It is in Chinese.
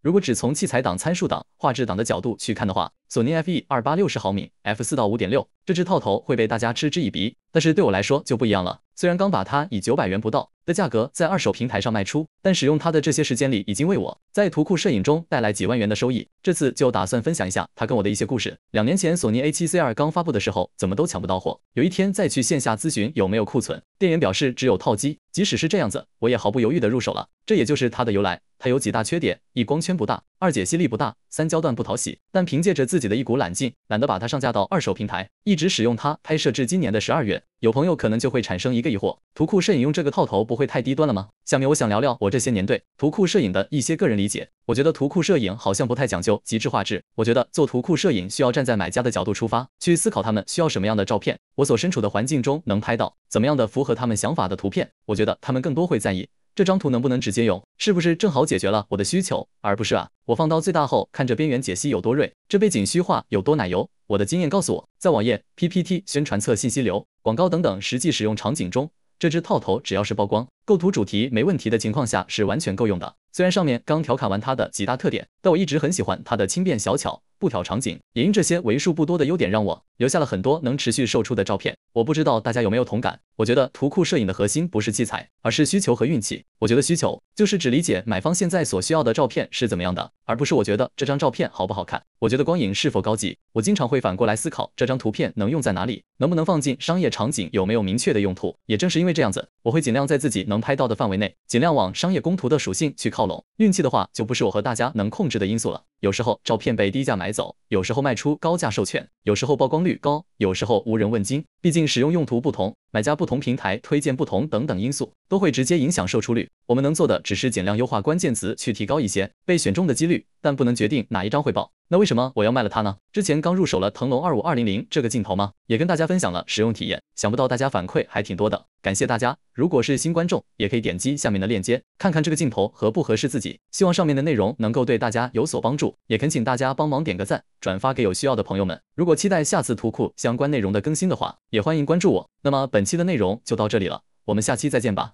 如果只从器材档、参数档、画质档的角度去看的话，索尼 FE28 60毫米 f4 到 5.6 这只套头会被大家嗤之以鼻，但是对我来说就不一样了。虽然刚把它以900元不到的价格在二手平台上卖出，但使用它的这些时间里，已经为我在图库摄影中带来几万元的收益。这次就打算分享一下它跟我的一些故事。2年前索尼 A7C2 刚发布的时候，怎么都抢不到货。有一天再去线下咨询有没有库存，店员表示只有套机。即使是这样子，我也毫不犹豫地入手了。这也就是它的由来。它有几大缺点：一、光圈不大；二、解析力不大；三、焦段不讨喜。但凭借着自己的一股懒劲，懒得把它上架到二手平台，一直使用它拍摄至今年的12月。有朋友可能就会产生一个疑惑：图库摄影用这个套头不会太低端了吗？下面我想聊聊我这些年对图库摄影的一些个人理解。我觉得图库摄影好像不太讲究极致画质。我觉得做图库摄影需要站在买家的角度出发，去思考他们需要什么样的照片，我所身处的环境中能拍到怎么样的符合他们想法的图片。我觉得他们更多会在意这张图能不能直接用，是不是正好解决了我的需求，而不是我放到最大后看着边缘解析有多锐，这背景虚化有多奶油。我的经验告诉我，在网页、PPT、宣传册、信息流、广告等等实际使用场景中，这只套头只要是曝光、构图主题没问题的情况下是完全够用的。虽然上面刚调侃完它的几大特点，但我一直很喜欢它的轻便小巧、不挑场景，也因这些为数不多的优点让我留下了很多能持续售出的照片。我不知道大家有没有同感？我觉得图库摄影的核心不是器材，而是需求和运气。我觉得需求就是只理解买方现在所需要的照片是怎么样的，而不是我觉得这张照片好不好看，我觉得光影是否高级。我经常会反过来思考这张图片能用在哪里，能不能放进商业场景，有没有明确的用途。也正是因为这样子，我会尽量在自己能拍到的范围内，尽量往商业工图的属性去靠拢。运气的话，就不是我和大家能控制的因素了。有时候照片被低价买走，有时候卖出高价授权，有时候曝光率高，有时候无人问津。毕竟使用用途不同，买家不同平台推荐不同等等因素，都会直接影响售出率。我们能做的只是尽量优化关键词，去提高一些被选中的几率，但不能决定哪一张会爆。那为什么我要卖了它呢？之前刚入手了腾龙25200这个镜头吗？也跟大家分享了使用体验，想不到大家反馈还挺多的，感谢大家。如果是新观众，也可以点击下面的链接，看看这个镜头合不合适自己。希望上面的内容能够对大家有所帮助，也恳请大家帮忙点个赞，转发给有需要的朋友们。如果期待下次图库相关内容的更新的话，也欢迎关注我。那么本期的内容就到这里了，我们下期再见吧。